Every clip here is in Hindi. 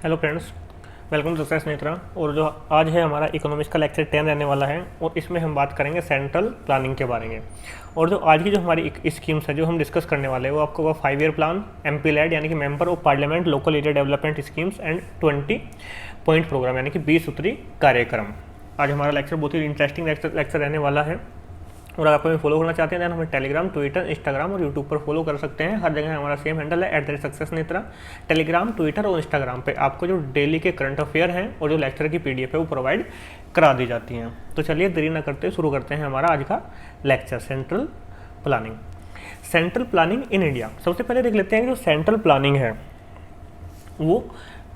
Hello friends, welcome to success Netra. और जो आज है हमारा इकोनॉमिक्स का लेक्चर 10 रहने वाला है और इसमें हम बात करेंगे सेंट्रल प्लानिंग के बारे में। और जो आज की जो हमारी स्कीम्स है जो हम डिस्कस करने वाले हैं वो आपको होगा 5 ईयर प्लान, एमपी लेड यानी कि member of parliament local area development schemes and 20 point programme यानी कि 20 सूत्री कार्यक्रम। आज हमारा लेक्चर बहुत ही इंटरेस्टिंग लेक्चर रहने वाला है। और अगर आप हमें फॉलो करना चाहते हैं तो हमें टेलीग्राम, ट्विटर, इंस्टाग्राम और यूट्यूब पर फॉलो कर सकते हैं। हर जगह हमारा सेम हैंडल है @सक्सेस नेत्रा। टेलीग्राम, ट्विटर और इंस्टाग्राम पे आपको जो डेली के करंट अफेयर हैं और जो लेक्चर की पीडीएफ है वो प्रोवाइड करा दी जाती हैं। तो चलिए देरी ना करते शुरू करते हैं हमारा आज का lecture, central planning. Central planning in India. सबसे पहले देख लेते हैं कि जो सेंट्रल प्लानिंग है वो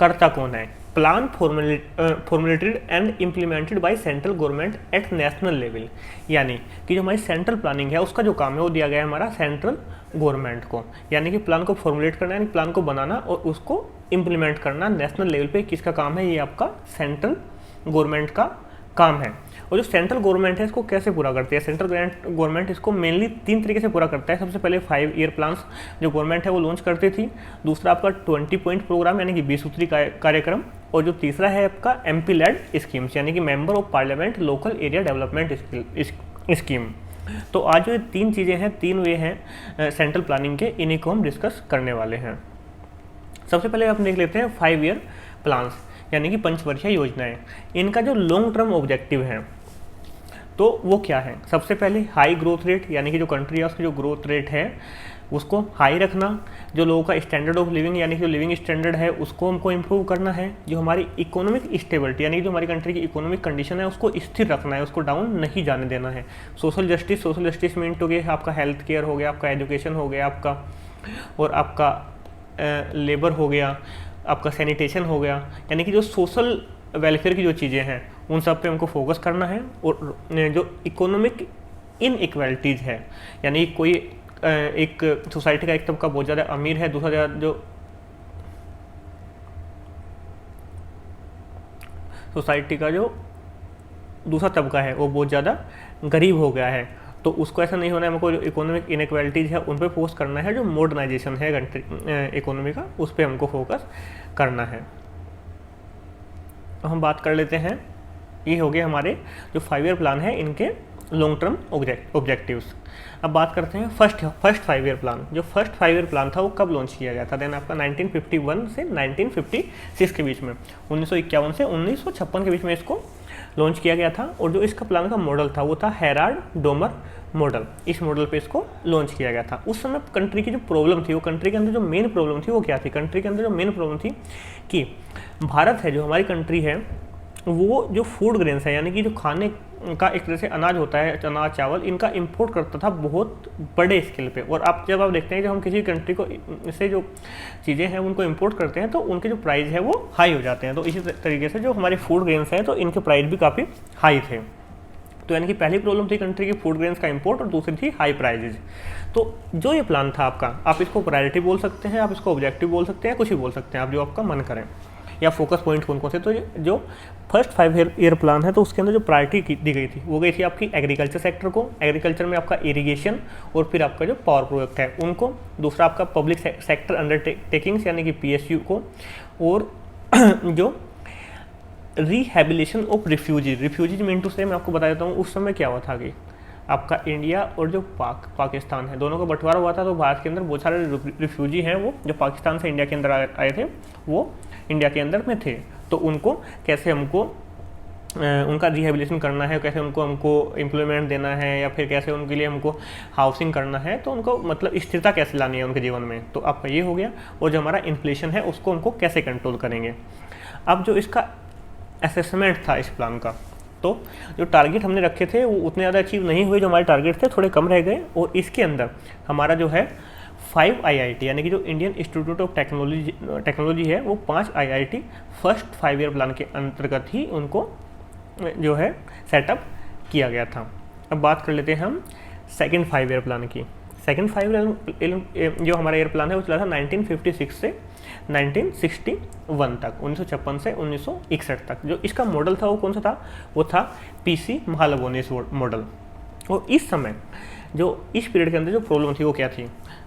करता कौन है। Plan formulated and implemented by central government at national level, यानी कि जो हमारी सेंट्रल प्लानिंग है उसका जो काम है वो दिया गया है हमारा सेंट्रल गवर्नमेंट को। यानी कि प्लान को फॉर्मुलेट करना, यानी प्लान को बनाना और उसको इम्प्लीमेंट करना नेशनल लेवल पे किसका काम है, ये आपका सेंट्रल गवर्नमेंट का काम है। और जो सेंट्रल गवर्नमेंट है इसको कैसे पूरा करती है, सेंट्रल गवर्नमेंट इसको मेनली 3 तरीके से पूरा करता है। सबसे पहले 5 ईयर प्लान्स जो गवर्नमेंट है वो लॉन्च करती थी। दूसरा आपका 20 पॉइंट प्रोग्राम यानी कि 20 सूत्री कार्यक्रम। और जो तीसरा है आपका एमपी लेड स्कीम्स यानी कि member of parliament local area development scheme. तो आज जो 3 चीज़ें हैं, 3 वे हैं सेंट्रल प्लानिंग के, इन्हीं को हम डिस्कस करने वाले हैं। सबसे पहले आप देख लेते हैं 5 ईयर प्लान्स यानी कि पंचवर्षीय योजनाएं। इनका जो लॉन्ग टर्म ऑब्जेक्टिव है तो वो क्या है। सबसे पहले हाई ग्रोथ रेट यानी कि जो कंट्री है उसकी जो ग्रोथ रेट है उसको हाई रखना। जो लोगों का स्टैंडर्ड ऑफ लिविंग यानी कि जो लिविंग स्टैंडर्ड है उसको हमको इम्प्रूव करना है। जो हमारी इकोनॉमिक स्टेबिलिटी यानी कि जो हमारी कंट्री की इकोनॉमिक कंडीशन है उसको स्थिर रखना है, उसको डाउन नहीं जाने देना है। सोशल जस्टिस मीन टू गया आपका हेल्थ केयर हो गया, आपका एजुकेशन हो गया आपका, और आपका लेबर हो गया, आपका सैनिटेशन हो गया, यानी कि जो सोशल वेलफेयर की जो चीज़ें हैं उन सब पे हमको फोकस करना है। और जो इकोनॉमिक इनइक्वालिटीज़ है यानी कोई एक सोसाइटी का एक तबका बहुत ज़्यादा अमीर है, दूसरा जो सोसाइटी का जो दूसरा तबका है वो बहुत ज़्यादा गरीब हो गया है, तो उसको ऐसा नहीं होना है। हमको जो इकोनॉमिक इनइक्वालिटीज़ है उन पर फोकस करना है। जो मॉडर्नाइजेशन है कंट्री इकोनॉमी का उस पर हमको फोकस करना है। तो हम बात कर लेते हैं, ये हो गए हमारे जो 5 ईयर प्लान है इनके लॉन्ग टर्म ऑब्जेक्टिव्स। अब बात करते हैं फर्स्ट 5 ईयर प्लान। जो फर्स्ट 5 ईयर प्लान था वो कब लॉन्च किया गया था, देन आपका 1951 से 1956 के बीच में, 1951 से 1956 के बीच में इसको लॉन्च किया गया था। और जो इसका प्लान का मॉडल था वो था हेराल्ड डोमर मॉडल। इस मॉडल पे इसको लॉन्च किया गया था। उस समय कंट्री की जो प्रॉब्लम थी, वो कंट्री के अंदर जो मेन प्रॉब्लम थी वो क्या थी, कंट्री के अंदर जो मेन प्रॉब्लम थी कि भारत है जो हमारी कंट्री है वो जो फूड ग्रेन्स है यानी कि जो खाने का एक तरह से अनाज होता है, चना चावल, इनका इंपोर्ट करता था बहुत बड़े स्केल पे। और जब आप देखते हैं जब हम किसी कंट्री को से जो चीज़ें हैं उनको इंपोर्ट करते हैं तो उनके जो प्राइस है वो हाई हो जाते हैं। तो इसी तरीके से जो हमारे फूड ग्रेन्स हैं तो इनके प्राइस भी काफ़ी हाई थे। तो यानी कि पहली प्रॉब्लम थी कंट्री की फूड ग्रेन्स का इंपोर्ट और दूसरी थी हाई प्राइजेज। तो जो ये प्लान था आपका, आप इसको प्रायोरिटी बोल सकते हैं, आप इसको ऑब्जेक्टिव बोल सकते हैं, कुछ भी बोल सकते हैं आप, जो आपका मन करें, या फोकस पॉइंट कौन कौन से। तो जो फर्स्ट 5 ईयर प्लान है तो उसके अंदर जो प्रायोरिटी दी गई थी वो गई थी आपकी एग्रीकल्चर सेक्टर को। एग्रीकल्चर में आपका इरिगेशन और फिर आपका जो पावर प्रोजेक्ट है उनको। दूसरा आपका पब्लिक सेक्टर अंडरटेकिंग्स यानी कि पीएसयू को। और जो rehabilitation of refugees mean to say मैं आपको बता देता हूँ उस समय क्या हुआ था कि आपका इंडिया और जो पाकिस्तान है दोनों का बंटवारा हुआ था। तो भारत के अंदर बहुत सारे रिफ्यूजी हैं वो जो पाकिस्तान से इंडिया के अंदर आए थे वो इंडिया के अंदर में थे। तो उनको कैसे हमको उनका रिहेबिलिटेशन करना है, कैसे हमको एम्प्लॉयमेंट देना है, या फिर कैसे उनके लिए हमको हाउसिंग करना है, तो उनको मतलब स्थिरता कैसे लानी है उनके जीवन में। तो आपका ये हो गया। और जो हमारा इन्फ्लेशन है उसको हमको कैसे कंट्रोल करेंगे। अब जो इसका असेसमेंट था इस प्लान का, तो जो टारगेट हमने रखे थे वो उतने ज़्यादा अचीव नहीं हुए, जो हमारे टारगेट थे थोड़े कम रह गए। और इसके अंदर हमारा जो है 5 आईआईटी यानी कि जो इंडियन इंस्टीट्यूट ऑफ टेक्नोलॉजी है वो 5 आईआईटी फर्स्ट 5 ईयर प्लान के अंतर्गत ही उनको जो है सेटअप किया गया था। अब बात कर लेते हैं हम सेकंड 5 ईयर प्लान की। सेकंड 5 ईयर जो हमारा ईयर प्लान है वो चला था 1956 से 1961 तक, 1956 से 1961 तक। जो इसका मॉडल था वो कौन सा था, वो था पीसी महालनोबिस मॉडल। और इस समय जो इस पीरियड के अंदर जो प्रॉब्लम थी वो क्या थी,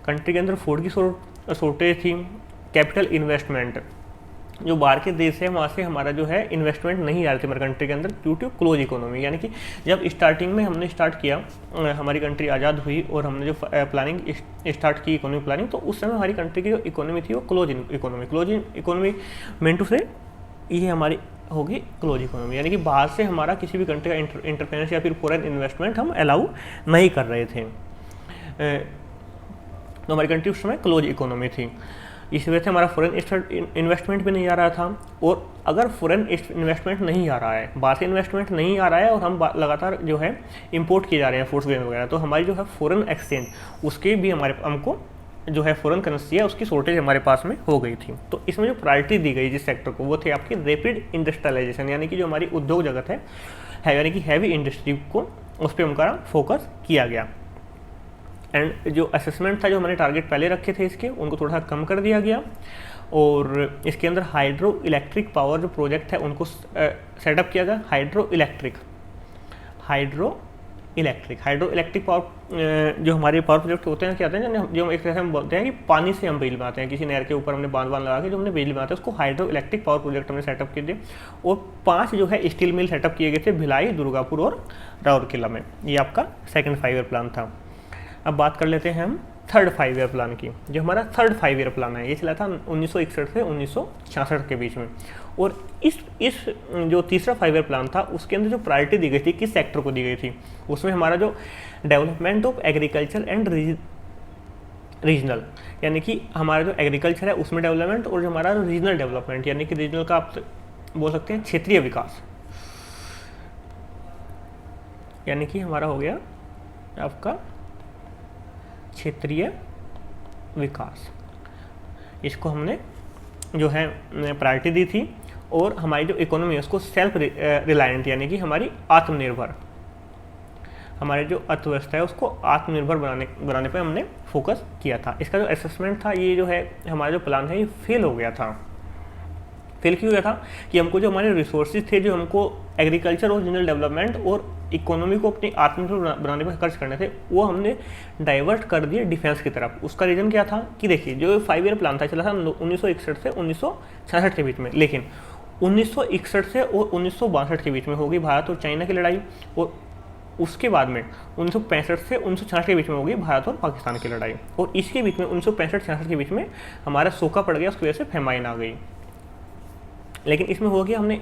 कंट्री के अंदर फूड की शॉर्टेज थी, कैपिटल इन्वेस्टमेंट जो बाहर के देश है वहाँ से हमारा जो है इन्वेस्टमेंट नहीं आ रही थी हमारी कंट्री के अंदर ड्यू टू क्लोज इकोनॉमी। यानी कि जब स्टार्टिंग में हमने स्टार्ट किया, हमारी कंट्री आज़ाद हुई और हमने जो प्लानिंग स्टार्ट की इकोनॉमी प्लानिंग, तो उस समय हमारी कंट्री की जो इकोनॉमी थी वो क्लोज इकोनॉमी मेंटू से ये हमारी होगी क्लोज इकोनॉमी। यानी कि बाहर से हमारा किसी भी कंट्री का इंटरफेरेंस या फिर फॉरेन इन्वेस्टमेंट हम अलाउ नहीं कर रहे थे। तो हमारी कंट्री उस समय क्लोज इकोनॉमी थी, इस वजह से हमारा फॉरेन इन्वेस्टमेंट भी नहीं आ रहा था। और अगर फॉरेन इन्वेस्टमेंट नहीं आ रहा है, बाहर से इन्वेस्टमेंट नहीं आ रहा है और हम लगातार जो है इंपोर्ट किए जा रहे हैं फूड्स वगैरह, तो हमारी जो है फॉरेन एक्सचेंज उसके भी हमको जो है फॉरेन करेंसी है उसकी शॉर्टेज हमारे पास में हो गई थी। तो इसमें जो प्रायोरिटी दी गई जिस सेक्टर को वो थे आपकी रैपिड इंडस्ट्रियलाइजेशन, यानी कि जो हमारी उद्योग जगत है यानी कि हैवी इंडस्ट्री को उस पर हमारा फोकस किया गया। एंड जो असेसमेंट था, जो हमारे टारगेट पहले रखे थे इसके, उनको थोड़ा कम कर दिया गया। और इसके अंदर हाइड्रो इलेक्ट्रिक पावर जो प्रोजेक्ट है उनको सेटअप किया गया। हाइड्रो इलेक्ट्रिक पावर जो हमारे पावर प्रोजेक्ट होते हैं, क्या होते हैं, जो एक तरह से हम बोलते हैं कि पानी से हम बिजली बनाते हैं, किसी नहर के ऊपर हमने बांध लगा के जो हमने बिजली बनाते हैं उसको हाइड्रो इलेक्ट्रिक पावर प्रोजेक्ट हमने सेटअप किए थे। और 5 जो है स्टील मिल सेटअप किए गए थे भिलाई, दुर्गापुर और राउरकेला में। ये आपका सेकंड 5 ईयर प्लान था। अब बात कर लेते हैं हम थर्ड 5 ईयर प्लान की। जो हमारा थर्ड 5 ईयर प्लान है ये चला था 1961 से 1966 के बीच में। और इस जो तीसरा 5 ईयर प्लान था उसके अंदर जो प्रायोरिटी दी गई थी किस सेक्टर को दी गई थी, उसमें हमारा जो development of agriculture and regional, यानी कि हमारा जो एग्रीकल्चर है उसमें डेवलपमेंट, और जो हमारा रीजनल डेवलपमेंट यानी कि रीजनल का आप बोल सकते हैं क्षेत्रीय विकास, यानी कि हमारा हो गया आपका क्षेत्रीय विकास। इसको हमने जो है प्रायोरिटी दी थी। और हमारी जो इकोनॉमी है उसको सेल्फ रिलायंट यानी कि हमारी आत्मनिर्भर, हमारे जो अर्थव्यवस्था है उसको आत्मनिर्भर बनाने पे हमने फोकस किया था। इसका जो असेसमेंट था, ये जो है हमारा जो प्लान है ये फेल हो गया था। फेल क्यों गया था कि हमको जो हमारे रिसोर्सेज थे जो हमको एग्रीकल्चर और रीजनल डेवलपमेंट और इकोनॉमी को अपनी आत्मनिर्भर बनाने पर खर्च करने थे, वो हमने डाइवर्ट कर दिए डिफेंस की तरफ। उसका रीज़न क्या था कि देखिए जो 5 ईयर प्लान था चला था 1961 से 1966 के बीच में, लेकिन 1961 से और 1962 के बीच में होगी भारत और चाइना की लड़ाई, और उसके बाद में 1965 से 1966 के बीच में होगी भारत और पाकिस्तान की लड़ाई, और इसके बीच में 1965-66 के बीच में हमारा सूखा पड़ गया, उसकी वजह से फेमाइन आ गई। लेकिन इसमें हो गया हमने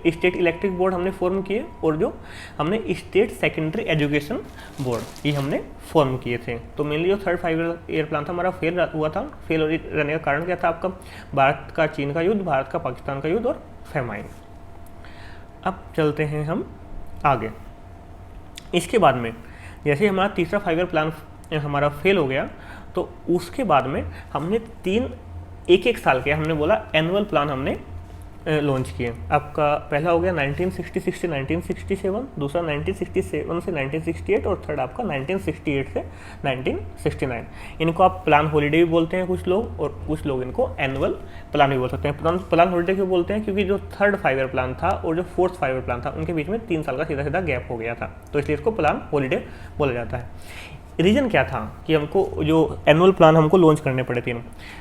स्टेट इलेक्ट्रिक बोर्ड हमने फॉर्म किए, और जो हमने स्टेट सेकेंडरी एजुकेशन बोर्ड ये हमने फॉर्म किए थे। तो मेनली जो थर्ड 5 ईयर प्लान था हमारा फेल हुआ था। फेल रहने का कारण क्या था आपका, भारत का चीन का युद्ध, भारत का पाकिस्तान का युद्ध और फेमाइन। अब चलते हैं हम आगे। इसके बाद में जैसे हमारा तीसरा 5 ईयर प्लान हमारा फेल हो गया, तो उसके बाद में हमने 3 एक साल के हमने बोला एनुअल प्लान हमने लॉन्च किए। आपका पहला हो गया 1966 से 1967, दूसरा 1967 से 1968 और थर्ड आपका 1968 से 1969। इनको आप प्लान हॉलीडे भी बोलते हैं कुछ लोग, और कुछ लोग इनको एनुअल प्लान भी बोल सकते हैं। प्लान हॉलीडे क्यों बोलते हैं, क्योंकि जो थर्ड 5 ईयर प्लान था और जो फोर्थ 5 ईयर प्लान था उनके बीच में 3 साल का सीधा सीधा गैप हो गया था, तो इसलिए इसको प्लान हॉलीडे बोला जाता है। रीज़न क्या था कि हमको जो एनुअल प्लान हमको लॉन्च करने पड़े थे।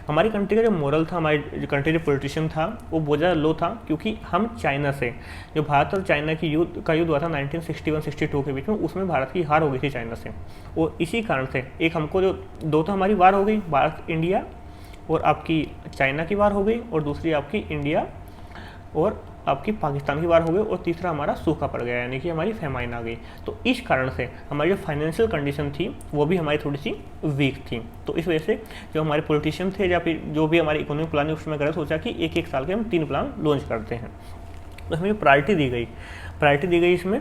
हमारी कंट्री का जो मोरल था, हमारी जो कंट्री जो पॉलिटिशियन था वो बहुत ज़्यादा लो था, क्योंकि हम चाइना से जो भारत और चाइना की युद्ध हुआ था 1961-62 के बीच में, उसमें भारत की हार हो गई थी चाइना से। और इसी कारण से एक हमको जो दो तो हमारी वार हो गई, भारत इंडिया और आपकी चाइना की वार हो गई, और दूसरी आपकी इंडिया और आपकी पाकिस्तान की वार हो गई, और तीसरा हमारा सूखा पड़ गया, यानी कि हमारी फेमाइन आ गई। तो इस कारण से हमारी जो फाइनेंशियल कंडीशन थी वो भी हमारी थोड़ी सी वीक थी। तो इस वजह से जो हमारे पॉलिटिशियन थे या फिर जो भी हमारी इकोनॉमिक प्लानिंग उसमें करे, सोचा कि एक साल के हम 3 प्लान लॉन्च करते हैं। तो हमें प्रायोरिटी दी गई इसमें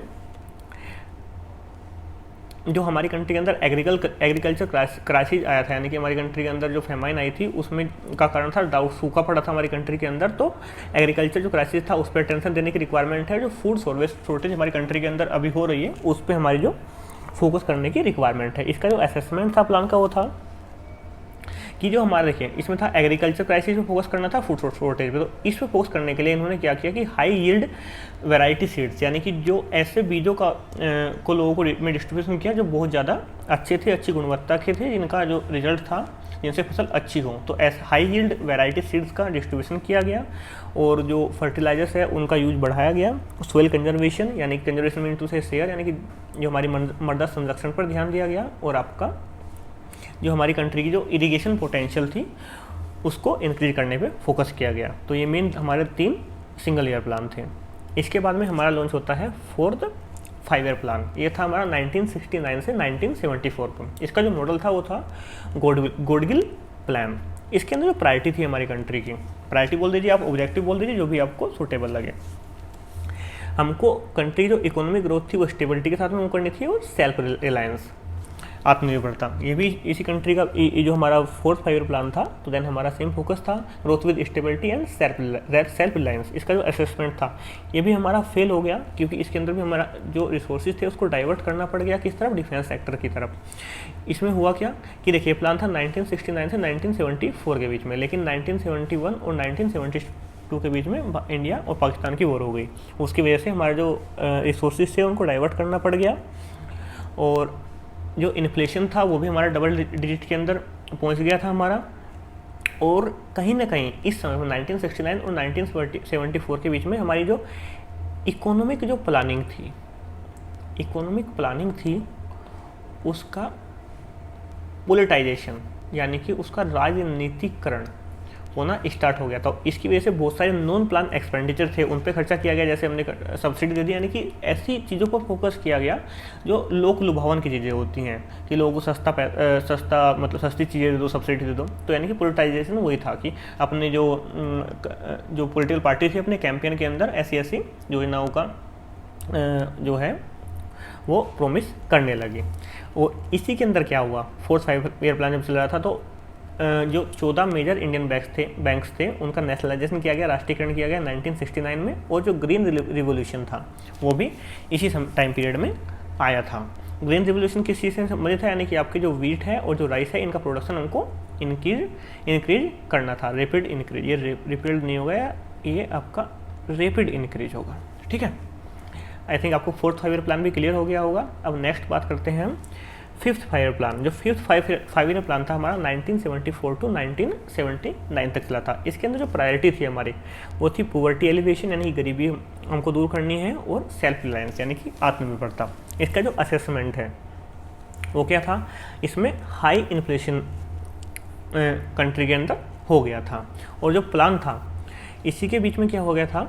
जो हमारी कंट्री के अंदर एग्रीकल्चर क्राइसिस आया था, यानी कि हमारी कंट्री के अंदर जो फेमाइन आई थी उसमें का कारण था डाउट, सूखा पड़ा था हमारी कंट्री के अंदर। तो एग्रीकल्चर जो क्राइसिस था उस पर अटेंशन देने की रिक्वायरमेंट है। जो फूड शॉर्टेज हमारी कंट्री के अंदर अभी हो रही है उस पर हमारी जो फोकस करने की रिक्वायरमेंट है। इसका जो असेसमेंट था प्लान का वो था कि जो हमारा देखिए इसमें था एग्रीकल्चर क्राइसिस पे फोकस करना था, फूड शॉर्टेज पे। तो इस पे फोकस करने के लिए इन्होंने क्या किया कि हाई यील्ड वैरायटी सीड्स, यानी कि जो ऐसे बीजों को लोगों को में डिस्ट्रीब्यूशन किया जो बहुत ज़्यादा अच्छे थे, अच्छी गुणवत्ता के थे, जिनका जो रिजल्ट था जिनसे फसल अच्छी हो। तो ऐसा हाई यील्ड वैरायटी सीड्स का डिस्ट्रीब्यूशन किया गया और जो फर्टिलाइजर्स है उनका यूज बढ़ाया गया। सोइल कंजर्वेशन यानी कंजर्वेशन मीन टू से शेयर यानी कि जो हमारी मृदा संरक्षण पर ध्यान दिया गया और आपका जो हमारी कंट्री की जो इरिगेशन पोटेंशियल थी उसको इंक्रीज करने पे फोकस किया गया। तो ये मेन हमारे 3 सिंगल ईयर प्लान थे। इसके बाद में हमारा लॉन्च होता है 4th 5 ईयर प्लान। ये था हमारा 1969 से 1974 पर। इसका जो मॉडल था वो था गोडगिल प्लान। इसके अंदर जो प्रायोरिटी थी हमारी कंट्री की, प्रायोरिटी बोल दीजिए आप, ऑब्जेक्टिव बोल दीजिए, जो भी आपको सूटेबल लगे। हमको कंट्री जो इकोनॉमिक ग्रोथ थी वो स्टेबिलिटी के साथ में करनी थी और सेल्फ रिलायंस, आत्मनिर्भरता। ये भी इसी कंट्री का ये जो हमारा 4th 5 ईयर प्लान था। तो देन हमारा सेम फोकस था growth with stability and self reliance. इसका जो असेसमेंट था ये भी हमारा फेल हो गया, क्योंकि इसके अंदर भी हमारा जो रिसोर्सेज थे उसको डाइवर्ट करना पड़ गया किस तरफ, डिफेंस सेक्टर की तरफ। इसमें हुआ क्या कि देखिए प्लान था 1969 से 1974 के बीच में, लेकिन 1971 और 1972 के बीच में इंडिया और पाकिस्तान की वॉर हो गई। उसकी वजह से हमारे जो रिसोर्सेज थे उनको डाइवर्ट करना पड़ गया और जो इन्फ्लेशन था वो भी हमारा डबल डिजिट के अंदर पहुंच गया था हमारा। और कहीं ना कहीं इस समय 1969 और 1974 के बीच में हमारी जो इकोनॉमिक प्लानिंग थी उसका पोलिटाइजेशन यानी कि उसका राजनीतिकरण होना स्टार्ट हो गया था। इसकी वजह से बहुत सारे नॉन प्लान एक्सपेंडिचर थे उन पे खर्चा किया गया, जैसे हमने सब्सिडी दे दी, यानी कि ऐसी चीज़ों पर फोकस किया गया जो लोक लुभावन की चीज़ें होती हैं कि लोगों को सस्ता मतलब सस्ती चीज़ें दे दो, सब्सिडी दे दो। तो यानी कि पोलिटाइजेशन वही था कि अपने जो पॉलिटिकल पार्टी थी अपने कैंपेन के अंदर ऐसी योजनाओं का जो है वो प्रोमिस करने लगी। और इसी के अंदर क्या हुआ, 4th 5 ईयर प्लान जब चल रहा था तो जो 14 मेजर इंडियन बैंक्स थे उनका नेशनलाइजेशन किया गया, राष्ट्रीयकरण किया गया 1969 में। और जो ग्रीन रिवोल्यूशन था वो भी इसी टाइम पीरियड में आया था। ग्रीन रिवोल्यूशन किस चीज़ से संबंधित था, यानी कि आपके जो वीट है और जो राइस है इनका प्रोडक्शन हमको इंक्रीज करना था, रैपिड इंक्रीज। ये रैपिड नहीं होगा, ये आपका रैपिड इंक्रीज होगा। ठीक है, आई थिंक आपको 4th 5 ईयर प्लान भी क्लियर हो गया होगा। अब नेक्स्ट बात करते हैं हम 5th 5 ईयर प्लान। जो 5th 5 ईयर प्लान था हमारा 1974 टू 1979 तक चला था। इसके अंदर जो प्रायोरिटी थी हमारी वो थी पॉवर्टी एलिवेशन यानी कि गरीबी हमको दूर करनी है, और सेल्फ रिलायंस यानी कि आत्मनिर्भरता। इसका जो असेसमेंट है वो क्या था, इसमें हाई इन्फ्लेशन कंट्री के अंदर हो गया था। और जो प्लान था इसी के बीच में क्या हो गया था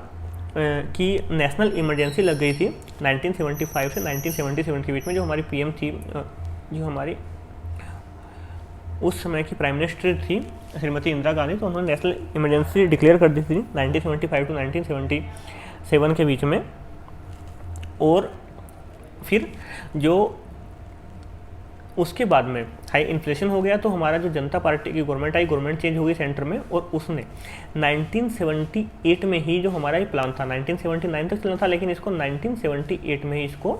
कि नेशनल इमरजेंसी लग गई थी 1975 से 1977 के बीच में। जो हमारी पीएम थी, जो हमारी उस समय की प्राइम मिनिस्टर थी श्रीमती इंदिरा गांधी, तो उन्होंने नेशनल इमरजेंसी डिक्लेयर कर दी थी 1975 टू 1977 के बीच में। और फिर जो उसके बाद में हाई इन्फ्लेशन हो गया, तो हमारा जो जनता पार्टी की गवर्नमेंट आई, गवर्नमेंट चेंज हो गई सेंटर में, और उसने 1978 में ही जो हमारा ये प्लान था 1979 तक चलना था, लेकिन इसको 1978 में ही इसको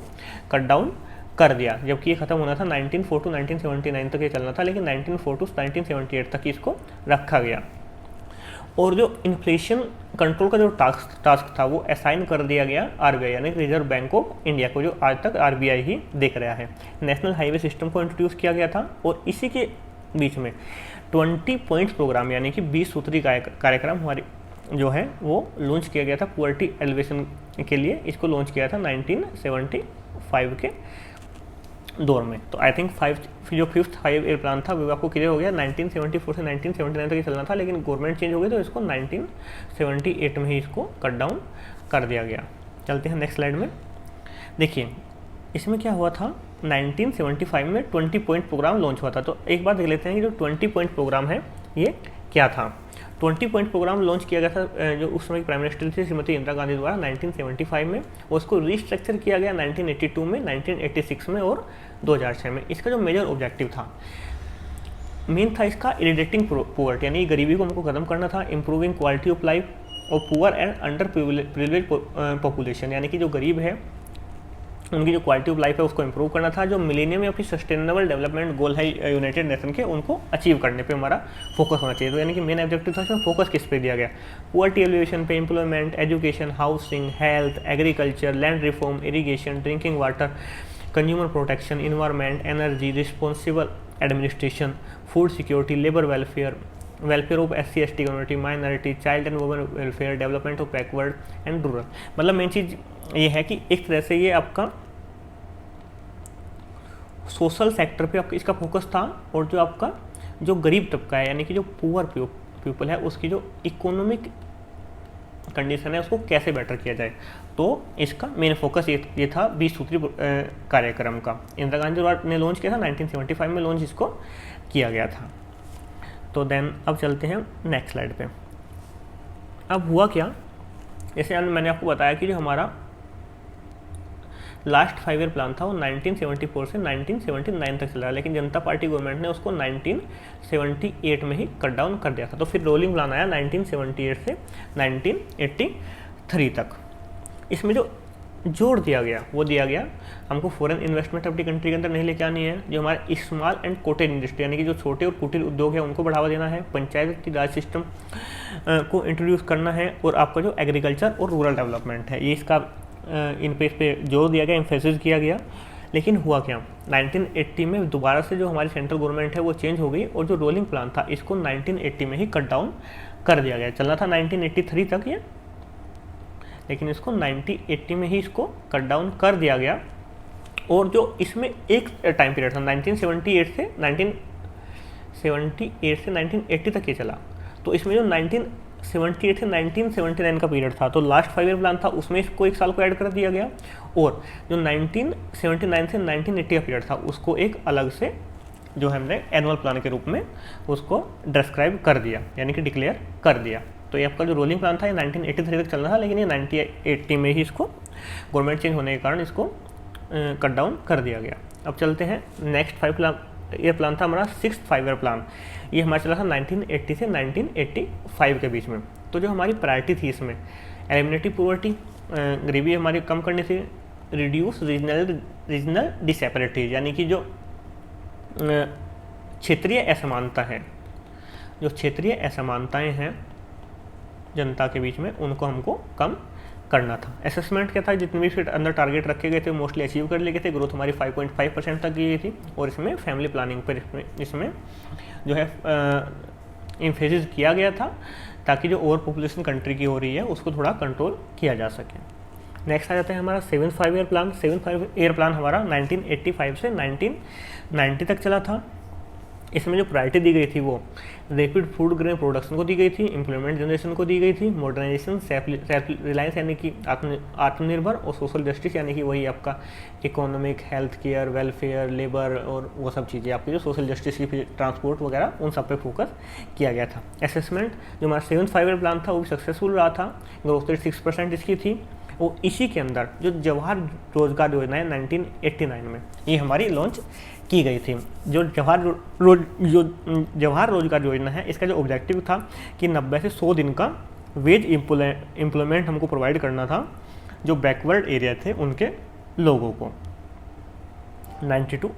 कट डाउन कर दिया। जबकि ये खत्म होना था 1904 टू 1979 तक ये चलना था, लेकिन 1904 टू 1978 तक इसको रखा गया। और जो इन्फ्लेशन कंट्रोल का जो टास्क था वो असाइन कर दिया गया आरबीआई यानी रिजर्व बैंक ऑफ इंडिया को, जो आज तक आरबीआई ही देख रहा है। नेशनल हाईवे सिस्टम को इंट्रोड्यूस किया गया था, और इसी के बीच में 20 पॉइंट्स प्रोग्राम यानी कि 20 सूत्री कार्यक्रम हमारी जो है वो लॉन्च किया गया था पॉवर्टी एलिवेशन के लिए। इसको लॉन्च किया था 1975 के दौर में। तो आई थिंक जो 5th 5 ईयर प्लान था वो आपको क्लियर हो गया। 1974 से 1979 तक ही चलना था, लेकिन गवर्नमेंट चेंज हो गई तो इसको 1978 में ही इसको कट डाउन कर दिया गया। चलते हैं नेक्स्ट स्लाइड में। देखिए इसमें क्या हुआ था, 1975 में 20 पॉइंट प्रोग्राम लॉन्च हुआ था। तो एक बात देख लेते हैं कि जो 20 पॉइंट प्रोग्राम है ये क्या था। 20 पॉइंट प्रोग्राम लॉन्च किया गया था जो उस समय की प्राइम मिनिस्टर थी श्रीमती इंदिरा गांधी द्वारा 1975 में, और उसको रिस्ट्रक्चर किया गया 1982 में, 1986 में और 2006 में। इसका जो मेजर ऑब्जेक्टिव था मेन था इसका इरेडिकेटिंग पॉवर्टी यानी गरीबी को हमको खत्म करना था, इंप्रूविंग क्वालिटी ऑफ लाइफ और poor and under privilege population यानी कि जो गरीब है उनकी जो क्वालिटी ऑफ लाइफ है उसको इंप्रूव करना था। जो मिलेनियम में अपनी सस्टेनेबल डेवलपमेंट गोल है यूनाइटेड नेशन के, उनको अचीव करने पे हमारा फोकस होना चाहिए। तो यानी कि मेन ऑब्जेक्टिव था, इसमें फोकस किस पे दिया गया, पुअर्टी एलिवेशन पे, employment, education, housing, health, agriculture, land reform, irrigation, drinking water, consumer protection, environment, energy, responsible administration, food security, labour welfare, welfare of SC/ST community, minority, child and women welfare, development of backward and rural. मतलब मेन चीज़ ये है कि एक तरह से ये आपका सोशल सेक्टर पे आपका इसका फोकस था, और जो आपका जो गरीब तबका है यानी कि जो पुअर पीपल है उसकी जो इकोनॉमिक कंडीशन है उसको कैसे बेटर किया जाए। तो इसका मेन फोकस ये था 20 सूत्री कार्यक्रम का। इंदिरा गांधी ने लॉन्च किया था 1975 में, लॉन्च इसको किया गया था। तो देन अब चलते हैं नेक्स्ट स्लाइड पे। अब हुआ क्या, जैसे मैंने आपको बताया कि जो हमारा लास्ट 5 ईयर प्लान था वो 1974 से 1979 तक चला, लेकिन जनता पार्टी गवर्नमेंट ने उसको 1978 में ही कट डाउन कर दिया था। तो फिर रोलिंग प्लान आया 1978 से 1983 तक। इसमें जो जोड़ दिया गया वो दिया गया हमको फॉरेन इन्वेस्टमेंट अपनी कंट्री के अंदर नहीं लेके आनी है, जो हमारे स्मॉल एंड कोटेज इंडस्ट्री यानी कि जो छोटे और कुटीर उद्योग है उनको बढ़ावा देना है, पंचायती राज सिस्टम को इंट्रोड्यूस करना है, और आपका जो एग्रीकल्चर और रूरल डेवलपमेंट है ये इसका इन पे जोर दिया गया, एम्फेसिस किया गया। लेकिन हुआ क्या, 1980 में दोबारा से जो हमारी सेंट्रल गवर्नमेंट है वो चेंज हो गई, और जो रोलिंग प्लान था इसको 1980 में ही कट डाउन कर दिया गया। चलना था 1983 तक ये, लेकिन इसको 1980 में ही इसको कट डाउन कर दिया गया। और जो इसमें एक टाइम पीरियड था 1978 से 1980 तक ये चला। तो इसमें जो 1978 से 1979 का पीरियड था, तो लास्ट 5 ईयर प्लान था उसमें इसको एक साल को ऐड कर दिया गया, और जो 1979 से 1980 का पीरियड था उसको एक अलग से जो हमने एनुअल प्लान के रूप में उसको डिस्क्राइब कर दिया, यानी कि डिक्लेयर कर दिया। तो ये आपका जो रोलिंग प्लान था ये 1983 तक चल रहा था, लेकिन ये 1980 में ही इसको गवर्नमेंट चेंज होने के कारण इसको कट डाउन कर दिया गया। अब चलते हैं नेक्स्ट 5 प्लान। ये प्लान था हमारा 6th 5 ईयर प्लान, ये हमारा चला था 1980 से 1985 के बीच में। तो जो हमारी प्रायोरिटी थी इसमें एलिमिनेटिव पॉवर्टी, गरीबी हमारी कम करनी थी, रिड्यूस रीजनल डिसेपरेटीज यानी कि जो क्षेत्रीय असमानता है, जो क्षेत्रीय असमानताएं हैं जनता के बीच में उनको हमको कम करना था। असेसमेंट क्या था, जितने भी फिर अंदर टारगेट रखे गए थे मोस्टली अचीव कर लिए गए थे, ग्रोथ हमारी 5.5% तक की गई थी, और इसमें फैमिली प्लानिंग पर इसमें जो है एम्फेसिस किया गया था, ताकि जो ओवर पॉपुलेशन कंट्री की हो रही है उसको थोड़ा कंट्रोल किया जा सके। नेक्स्ट आ जाता है हमारा 7th 5 year plan. 7th 5 year plan हमारा 1985 से 1990 तक चला था। इसमें जो प्रायोरिटी दी गई थी वो रैपिड फूड ग्रेन प्रोडक्शन को दी गई थी, एम्प्लॉयमेंट जनरेशन को दी गई थी, मॉडर्नाइजेशन, सेल्फ रिलायंस यानी कि आत्मनिर्भर, और सोशल जस्टिस यानी कि वही आपका economic, health care, welfare, labour और वो सब चीज़ें आपकी जो सोशल जस्टिस की ट्रांसपोर्ट वगैरह उन सब पे फोकस किया गया था। असेसमेंट जो हमारा 7th 5 ईयर प्लान था वो भी सक्सेसफुल रहा था, ग्रोथ रेट 6% इसकी थी। और इसी के अंदर जो जवाहर रोजगार योजना है 1989 में ये हमारी लॉन्च की गई थी। जो जवाहर रोजगार योजना है इसका जो ऑब्जेक्टिव था कि 90 से 100 दिन का वेज एम्प्लॉयमेंट हमको प्रोवाइड करना था जो बैकवर्ड एरिया थे उनके लोगों को। 92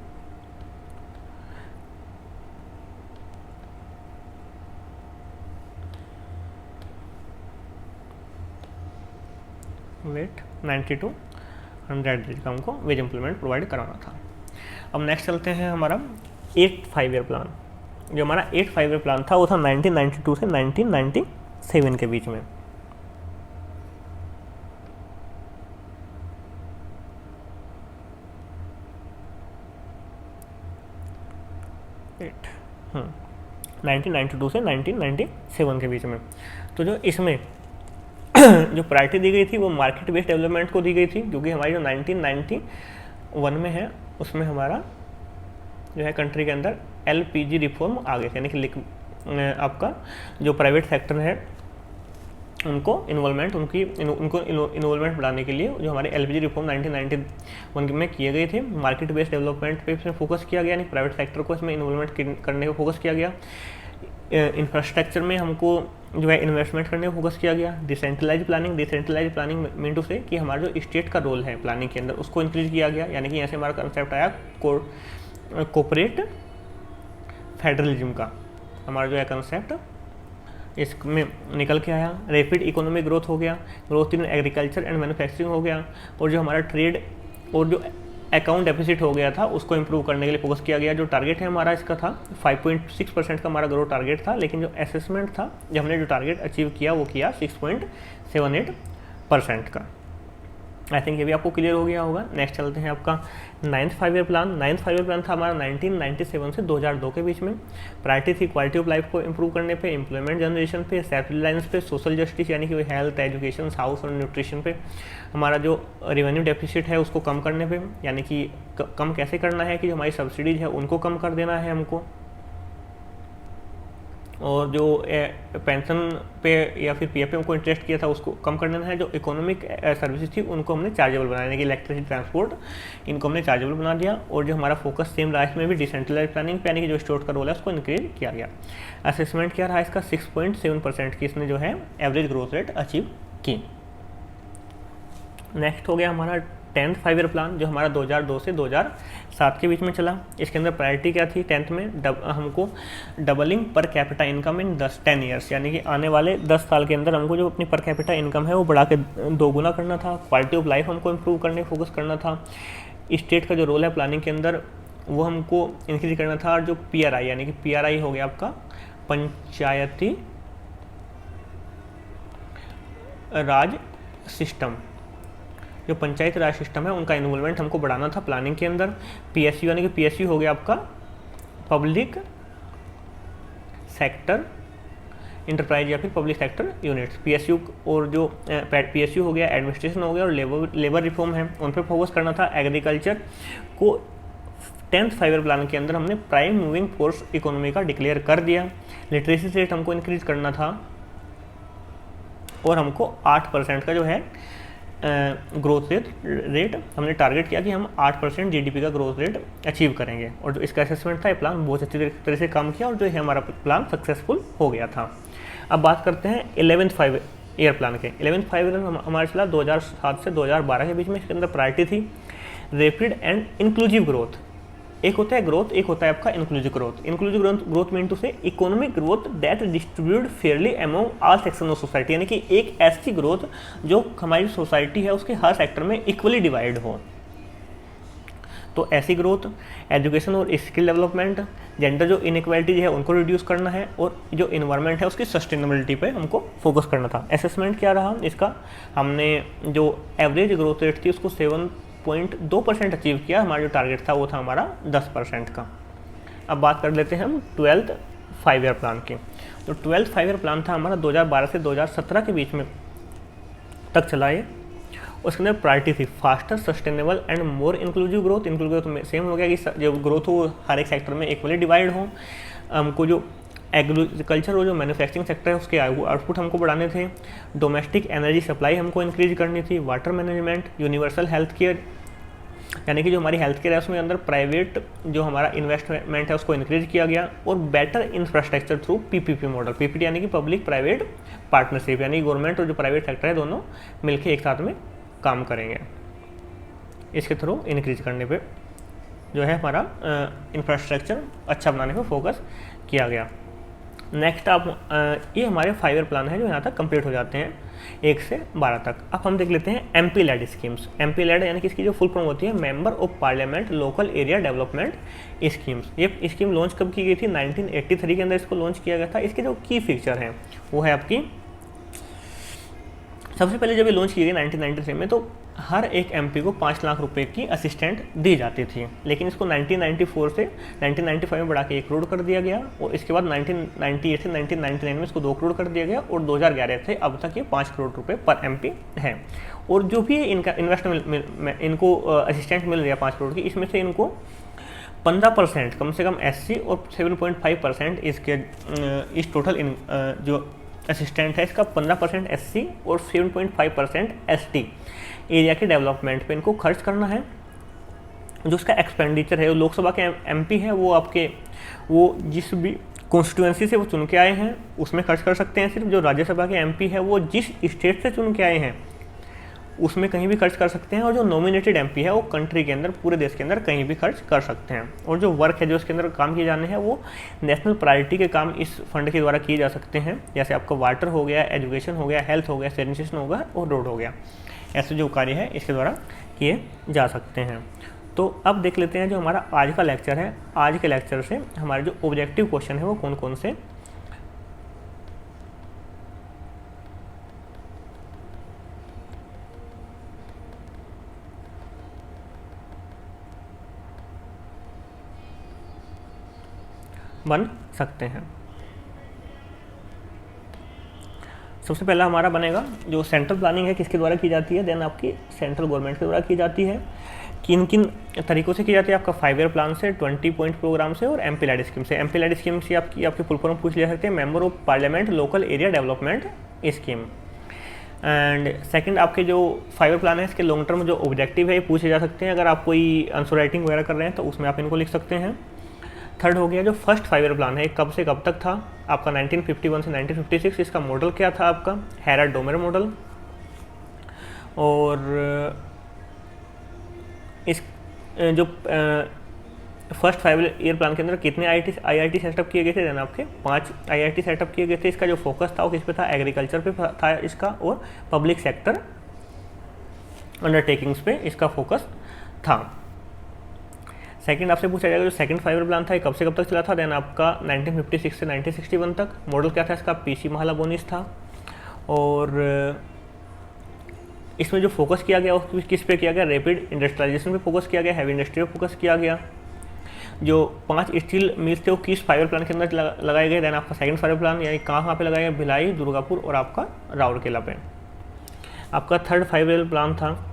100 का हमको वेज एम्प्लॉयमेंट प्रोवाइड कराना था। अब नेक्स्ट चलते हैं हमारा 8th 5 ईयर प्लान। जो हमारा 8th 5 ईयर प्लान था वो था 1992 से 1997 के बीच में। एट 1992 से 1997 के बीच में। तो जो इसमें जो प्रायोरिटी दी गई थी वो मार्केट बेस्ड डेवलपमेंट को दी गई थी, क्योंकि हमारी जो 1991 में है उसमें हमारा जो है कंट्री के अंदर LPG रिफॉर्म आ गए थे, यानी कि आपका जो प्राइवेट सेक्टर है उनको इन्वॉल्वमेंट बढ़ाने के लिए जो हमारे LPG रिफॉर्म 1991 में किए गए थे। मार्केट बेस्ड डेवलपमेंट पे इसमें फोकस किया गया, यानी प्राइवेट सेक्टर को इसमें इन्वॉल्वमेंट करने को फोकस किया गया। इंफ्रास्ट्रक्चर में हमको जो है इन्वेस्टमेंट करने को फोकस किया गया। डिसेंट्रलाइज प्लानिंग मीन टू से कि हमारा जो स्टेट का रोल है प्लानिंग के अंदर उसको इंक्रीज किया गया, यानी कि यहाँ से हमारा कंसेप्ट आया कोऑपरेट फेडरलिज्म का। हमारा जो है कंसेप्ट इसमें निकल के आया। रैपिड इकोनॉमिक ग्रोथ हो गया, growth in agriculture and manufacturing हो गया, और जो हमारा ट्रेड और जो अकाउंट डेफिसिट हो गया था उसको इंप्रूव करने के लिए फोकस किया गया। जो टारगेट है हमारा इसका था 5.6% का हमारा ग्रोथ टारगेट था, लेकिन जो असेसमेंट था, जो हमने जो टारगेट अचीव किया वो किया 6.78% का। आई थिंक ये भी आपको क्लियर हो गया होगा। नेक्स्ट चलते हैं आपका 9th 5 year plan. 9th 5 year plan था हमारा 1997 से 2002 के बीच में। प्रायोरिटी थी क्वालिटी ऑफ लाइफ को इंप्रूव करने पे, एम्प्लॉयमेंट जनरेशन पे, सेल्फ रिलायंस पे, सोशल जस्टिस यानी कि हेल्थ, एजुकेशन, हाउस और न्यूट्रिशन पे। हमारा जो रेवेन्यू डेफिसिट है उसको कम करने पे, यानी कि कम कैसे करना है कि जो हमारी सब्सिडीज है उनको कम कर देना है हमको, और जो पेंशन पे या फिर पीएफ पे हमको इंटरेस्ट किया था उसको कम कर देना है। जो इकोनॉमिक सर्विसेज थी उनको हमने चार्जेबल बनाने, यानी कि इलेक्ट्रिसिटी, ट्रांसपोर्ट, इनको हमने चार्जेबल बना दिया। और जो हमारा फोकस सेम रहा इसमें भी डिसेंट्रलाइज प्लानिंग पे, यानी कि जो स्टेट का रोल है उसको इंक्रीज किया गया। असेसमेंट क्या रहा इसका 6.7% की इसने जो है एवरेज ग्रोथ रेट अचीव की। नेक्स्ट हो गया हमारा 10th 5 ईयर प्लान, जो हमारा 2002 से 2007 के बीच में चला। इसके अंदर प्रायोरिटी क्या थी 10th में, हमको doubling per capita income in 10 years, यानी कि आने वाले 10 साल के अंदर हमको जो अपनी पर कैपिटा इनकम है वो बढ़ा के 2 गुना करना था। क्वालिटी ऑफ लाइफ हमको इम्प्रूव करने फोकस करना था। स्टेट का जो रोल है प्लानिंग के अंदर वो हमको इंक्रीज करना था। और जो PRI, यानी कि PRI हो गया आपका पंचायती राज सिस्टम, जो पंचायत राज सिस्टम है उनका इन्वॉल्वमेंट हमको बढ़ाना था प्लानिंग के अंदर। PSU, यानी कि PSU हो गया आपका पब्लिक सेक्टर इंटरप्राइज या फिर पब्लिक सेक्टर यूनिट्स। PSU और जो PSU हो गया एडमिनिस्ट्रेशन हो गया, और लेबर रिफॉर्म है उन पर फोकस करना था। एग्रीकल्चर को 10th 5 ईयर प्लान के अंदर हमने प्राइम मूविंग फोर्स इकोनॉमी का डिक्लेयर कर दिया। लिटरेसी रेट हमको इंक्रीज करना था, और हमको 8% का जो है ग्रोथ रेट हमने टारगेट किया कि हम 8% GDP का ग्रोथ रेट अचीव करेंगे। और जो इसका असेसमेंट था ये प्लान बहुत अच्छी तरह से काम किया, और जो है हमारा प्लान सक्सेसफुल हो गया था। अब बात करते हैं 11th 5 ईयर प्लान के। 11th 5 ईयर हमारा चला 2007 से 2012 के बीच में। इसके अंदर प्रायोरिटी थी रैपिड एंड इंक्लूसिव ग्रोथ। एक होता है ग्रोथ, एक होता है आपका inclusive growth. Inclusive growth mean to say economic growth that distribute fairly among all section of society, यानी कि एक ऐसी ग्रोथ जो हमारी सोसाइटी है उसके हर सेक्टर में इक्वली डिवाइड हो। तो ऐसी ग्रोथ, एजुकेशन और स्किल डेवलपमेंट, जेंडर जो इनइक्वालिटीज है उनको रिड्यूस करना है, और जो इन्वायरमेंट है उसकी सस्टेनेबिलिटी पे हमको फोकस करना था। असेसमेंट क्या रहा इसका, हमने जो एवरेज ग्रोथ रेट थी उसको 7.2% अचीव किया। हमारा जो टारगेट था वो था हमारा 10% का। अब बात कर लेते हैं हम 12th 5 ईयर प्लान की। तो 12th 5 ईयर प्लान था हमारा 2012 से 2017 के बीच में तक चला ये। उसके अंदर प्रायोरिटी थी faster, sustainable and more inclusive growth. Inclusive growth में सेम हो गया कि जो ग्रोथ हो हर एक सेक्टर में इक्वली डिवाइड हो। हमको जो एग्रीकल्चर और जो मैन्युफैक्चरिंग सेक्टर है उसके आउटपुट हमको बढ़ाने थे। डोमेस्टिक एनर्जी सप्लाई हमको इंक्रीज करनी थी। Water management, universal health care, यानी कि जो हमारी हेल्थ केयर है उसमें अंदर प्राइवेट जो हमारा इन्वेस्टमेंट है उसको इंक्रीज किया गया। और better infrastructure through PPP model. PPP यानी कि पब्लिक प्राइवेट पार्टनरशिप, यानी गवर्नमेंट और जो प्राइवेट सेक्टर है दोनों मिलकर एक साथ में काम करेंगे। इसके थ्रू इंक्रीज करने पे जो है हमारा इंफ्रास्ट्रक्चर अच्छा बनाने पर फोकस किया गया। नेक्स्ट आप ये हमारे 5 ईयर प्लान है जो यहाँ तक कंप्लीट हो जाते हैं 1 से 12 तक। अब हम देख लेते हैं MP LAD schemes. MP LAD यानी कि इसकी जो फुल फॉर्म होती है member of parliament local area development schemes. ये स्कीम लॉन्च कब की गई थी 1983 के अंदर इसको लॉन्च किया गया था। इसके जो की फीचर हैं वो है आपकी, सबसे पहले जब ये लॉन्च की गई 1993 में तो हर एक MP को 5 लाख रुपए की असिस्टेंट दी जाती थी, लेकिन इसको 1994 से 1995 में बढ़ा के 1 करोड़ कर दिया गया। और इसके बाद 1998 से 1999 में इसको 2 करोड़ कर दिया गया, और 2011 से अब तक ये 5 करोड़ रुपए पर MP है। और जो भी इनका इन्वेस्टमेंट इनको असिस्टेंट मिल रही है 5 करोड़ की, इसमें से इनको 15% कम से कम SC और 7.5% इसके इस टोटल जो असिस्टेंट है इसका 15% SC और 7.5% ST एरिया के डेवलपमेंट पे इनको खर्च करना है। जो उसका एक्सपेंडिचर है, लोकसभा के MP है वो जिस भी कॉन्स्टिट्यूएंसी से वो चुन के आए हैं उसमें खर्च कर सकते हैं। सिर्फ जो राज्यसभा के MP है वो जिस स्टेट से चुन के आए हैं उसमें कहीं भी खर्च कर सकते हैं। और जो नॉमिनेटेड MP है वो कंट्री के अंदर, पूरे देश के अंदर कहीं भी खर्च कर सकते हैं। और जो वर्क है जो इसके अंदर काम किए जाने हैं वो नेशनल प्रायोरिटी के काम इस फंड के द्वारा किए जा सकते हैं। जैसे आपका वाटर हो गया, एजुकेशन हो गया, हेल्थ हो गया, सैनिटेशन हो गया और रोड हो गया। ऐसे जो कार्य है इसके द्वारा किए जा सकते हैं। तो अब देख लेते हैं जो हमारा आज का लेक्चर है, आज के लेक्चर से हमारे जो ऑब्जेक्टिव क्वेश्चन है वो कौन कौन से बन सकते हैं। सबसे पहला हमारा बनेगा जो सेंट्रल प्लानिंग है किसके द्वारा की जाती है, देन आपकी सेंट्रल गवर्नमेंट के द्वारा की जाती है। किन किन तरीकों से की जाती है, आपका 5 ईयर प्लान से, 20 पॉइंट प्रोग्राम से और एमपी लैड स्कीम से। एमपी लैड स्कीम से आपके फुल फॉर्म पूछ ले सकते हैं, member of parliament local area development scheme. And second आपके जो 5 ईयर प्लान है इसके लॉन्ग टर्म जो ऑब्जेक्टिव है ये पूछे जा सकते हैं, अगर आप कोई आंसर राइटिंग वगैरह कर रहे हैं तो उसमें आप इनको लिख सकते हैं। थर्ड हो गया जो फर्स्ट 5 ईयर प्लान है कब से कब तक था, आपका 1951 से 1956, इसका मॉडल क्या था आपका हैरल्ड डोमर मॉडल। और इस जो फर्स्ट 5 ईयर प्लान के अंदर कितने आईआईटी सेटअप किए गए थे, देन आपके 5 आईआईटी सेटअप किए गए थे। इसका जो फोकस था वो किस पे था, एग्रीकल्चर पे था इसका, और पब्लिक सेक्टर अंडरटेकिंग्स पे इसका फोकस था। सेकंड आपसे पूछा जाएगा जो सेकंड 5 ईयर प्लान था कब से कब तक चला था, देन आपका 1956 से 1961 तक। मॉडल क्या था इसका, पीसी महालाबोनिस था। और इसमें जो फोकस किया गया वो किस पे किया गया, रैपिड इंडस्ट्रियलाइजेशन पे फोकस किया गया, हैवी इंडस्ट्री पे फोकस किया गया। जो 5 स्टील मिल्स थे वो किस 5 ईयर प्लान के अंदर लगाए गए, देन आपका सेकंड 5 ईयर प्लान यानी कहाँ पे लगाया गया, भिलाई, दुर्गापुर और आपका राउरकेला पे। आपका थर्ड 5 ईयर प्लान था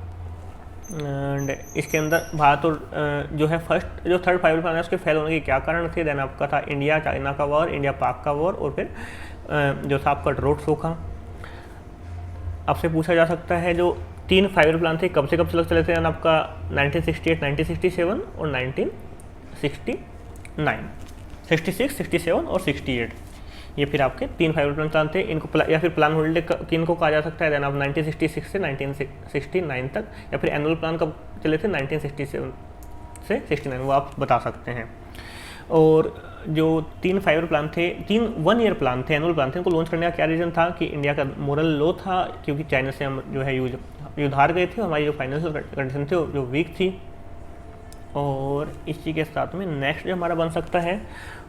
एंड इसके अंदर भारत और जो है फर्स्ट जो थर्ड 5 ईयर प्लान है उसके फेल होने के क्या कारण थे, देन आपका था इंडिया चाइना का वॉर, इंडिया पाक का वॉर, और फिर जो था आपका ड्रोट सूखा। आपसे पूछा जा सकता है जो 3 5 ईयर प्लान थे कब से कब चले थे, आपका 1968, 1967 और 1969, 66, 67 और 68। ये फिर आपके 3 5 ईयर प्लान थे। इनको या फिर प्लान होल्डे किन को कहा जा सकता है, देन आप 1966 से 1969 तक, या फिर एनुअल प्लान कब चले थे 1967 से 69, वो आप बता सकते हैं। और जो 3 5 ईयर प्लान थे, 3 1 ईयर प्लान थे, एनुअल प्लान थे, उनको लॉन्च करने का क्या रीज़न था कि इंडिया का मोरल लो था, क्योंकि चाइना से हम जो है युद्ध हार गए थे, हमारी जो फाइनेंशियल कंडीशन थी जो वीक थी। और इसी के साथ में नेक्स्ट जो हमारा बन सकता है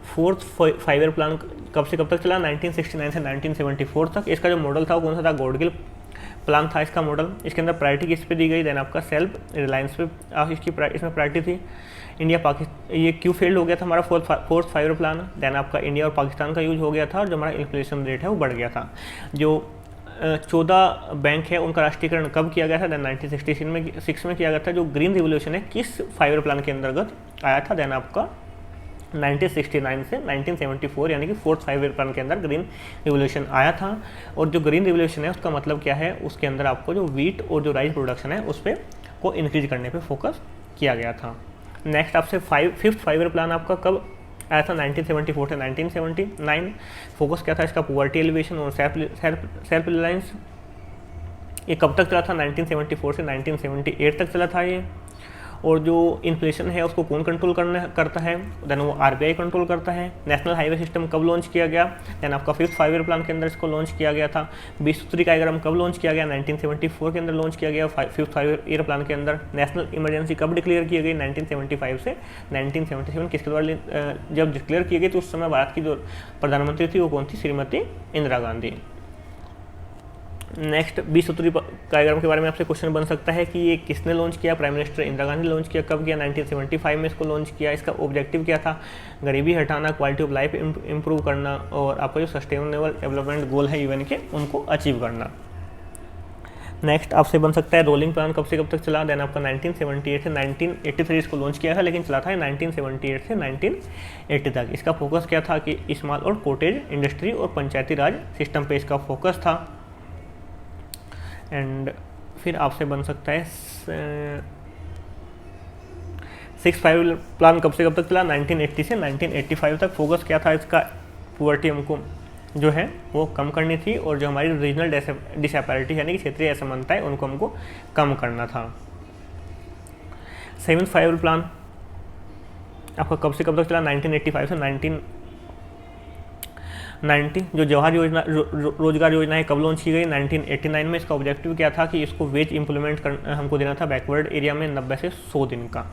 फोर्थ 5 ईयर प्लान कब से कब तक चला, 1969 से 1974 तक। इसका जो मॉडल था वो कौन सा था, गॉडगिल प्लान था इसका मॉडल। इसके अंदर प्रायोरिटी किस पे दी गई, देन आपका सेल्फ रिलायंस पे इसमें प्रायोरिटी थी। इंडिया पाकिस्तान ये क्यों फेल्ड हो गया था हमारा फोर्थ 5 ईयर प्लान, देन आपका इंडिया और पाकिस्तान का यूज हो गया था, और जो हमारा इन्फ्लेशन रेट है वो बढ़ गया था। जो 14 बैंक है उनका राष्ट्रीयकरण कब किया गया था, देन 1966 में किया गया था। जो ग्रीन रिवोल्यूशन है किस 5 ईयर प्लान के अंतर्गत आया था, देन आपका 1969 से 1974 यानी कि फोर्थ 5 ईयर प्लान के अंदर ग्रीन रिवोल्यूशन आया था। और जो ग्रीन रिवोल्यूशन है उसका मतलब क्या है, उसके अंदर आपको जो व्हीट और जो राइस प्रोडक्शन है उस पर को इंक्रीज करने पे फोकस किया गया था। नेक्स्ट आपसे फिफ्थ 5 ईयर प्लान आपका कब आया था, 1974 से 1979। फोकस क्या था इसका, पुअर्टी एलिवेशन और सेल्फ रिलायंस। ये कब तक चला था, 1974 से 1978 तक चला था ये। और जो इन्फ्लेशन है उसको कौन कंट्रोल करता है, देन वो आरबीआई कंट्रोल करता है। नेशनल हाईवे सिस्टम कब लॉन्च किया गया, देन आपका फिफ्थ 5 ईयर प्लान के अंदर इसको लॉन्च किया गया था। 20 सूत्री डायग्राम कब लॉन्च किया गया, 1974 के अंदर लॉन्च किया गया फिफ्थ 5 ईयर प्लान के अंदर। नेशनल इमरजेंसी कब डिक्लेयर की गई, 1975 से 1977। किसके द्वारा जब डिक्लेयर की गई तो उस समय भारत की जो प्रधानमंत्री थी वो कौन थी, श्रीमती इंदिरा गांधी। नेक्स्ट 20 सूत्री डायग्राम के बारे में आपसे क्वेश्चन बन सकता है कि ये किसने लॉन्च किया, prime minister Indira Gandhi launch किया, कब किया, 1975 में इसको लॉन्च किया। इसका ऑब्जेक्टिव क्या था, गरीबी हटाना, क्वालिटी ऑफ लाइफ इंप्रूव करना, और आपका जो सस्टेनेबल डेवलपमेंट गोल है यूएन के उनको अचीव करना। नेक्स्ट आपसे बन सकता है रोलिंग प्लान कब से कब तक चला, देन आपका 1978 से 1983 इसको लॉन्च किया था, लेकिन चला था 1978 से 1980 तक। इसका फोकस क्या था कि स्मॉल और कॉटेज इंडस्ट्री और पंचायती राज सिस्टम पे इसका फोकस था। एंड फिर आपसे बन सकता है 6 5 ईयर प्लान कब से कब तक चला, 1980 से 1985 तक। फोकस क्या था इसका, पुअर्टी हमको जो है वो कम करनी थी, और जो हमारी रीजनल डिसपैरिटी यानी कि क्षेत्रीय असमानता है उनको हमको कम करना था। 7th 5 ईयर प्लान आपका कब से कब तक चला, 1985 से 1990। जो जवाहर योजना रोजगार योजना है कब लॉन्च की गई, 1989 में। इसका ऑब्जेक्टिव क्या था कि इसको वेज इम्प्लीमेंट हमको देना था बैकवर्ड एरिया में 90 से 100 दिन का।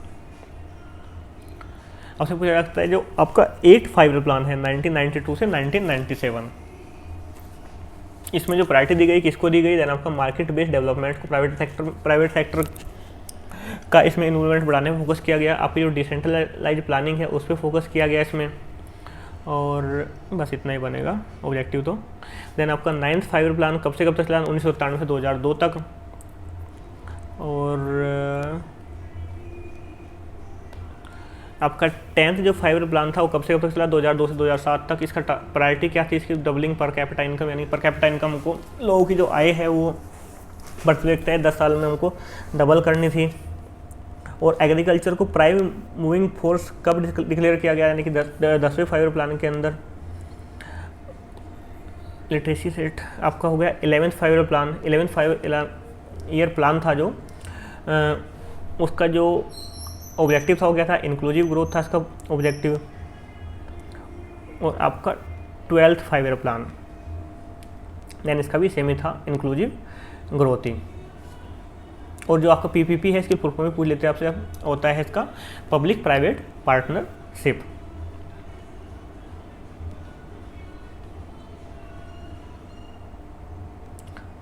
आपसे पूछा जा सकता है जो आपका 8 5 प्लान है 1992 से 1997, इसमें जो प्रायोरिटी दी गई किसको दी गई? देन आपका मार्केट बेस्ड डेवलपमेंट को, प्राइवेट सेक्टर का इसमें इन्वॉल्वमेंट बढ़ाने में फोकस किया गया। आपकी जो डिसेंट्रलाइज प्लानिंग है उस पर फोकस किया गया इसमें, और बस इतना ही बनेगा ऑब्जेक्टिव तो। देन आपका 9th 5 प्लान कब से कब तक चला? 1993 से 2002 तक। और आपका 10th जो 5 प्लान था वो कब से कब तक चला? 2002 से 2007 तक। इसका प्रायोरिटी क्या थी? इसकी डबलिंग पर कैपिटा इनकम, यानी पर कैपिटा इनकम को, लोगों की जो आय है वो बढ़ती रहती है, 10 साल में उनको डबल करनी थी। और एग्रीकल्चर को प्राइम मूविंग फोर्स कब डिक्लेयर किया गया? यानी कि 10वें 5 प्लान के अंदर। लिटरेसी रेट आपका हो गया 11th 5 plan. 11th 5 year plan था जो उसका जो ऑब्जेक्टिव था वो क्या था? इंक्लूसिव ग्रोथ था इसका ऑब्जेक्टिव। और आपका 12th 5 ईयर प्लान, देन इसका भी सेम ही था, इंक्लूसिव ग्रोथ ही। और जो आपका पीपीपी है इसकी फुल फॉर्म में पूछ लेते हैं आपसे, होता है इसका पब्लिक प्राइवेट पार्टनरशिप।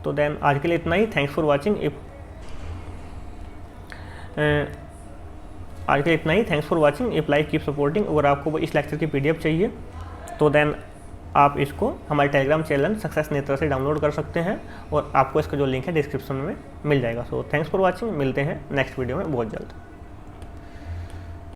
तो देन आज के लिए इतना ही। Thanks for watching. आज के लिए इतना ही। Thanks for watching. If like keep supporting. अगर आपको इस लेक्चर की पीडीएफ चाहिए तो देन आप इसको हमारे टेलीग्राम चैनल सक्सेस नेत्रा से डाउनलोड कर सकते हैं, और आपको इसका जो लिंक है डिस्क्रिप्शन में मिल जाएगा। So thanks for watching. मिलते हैं नेक्स्ट वीडियो में बहुत जल्द।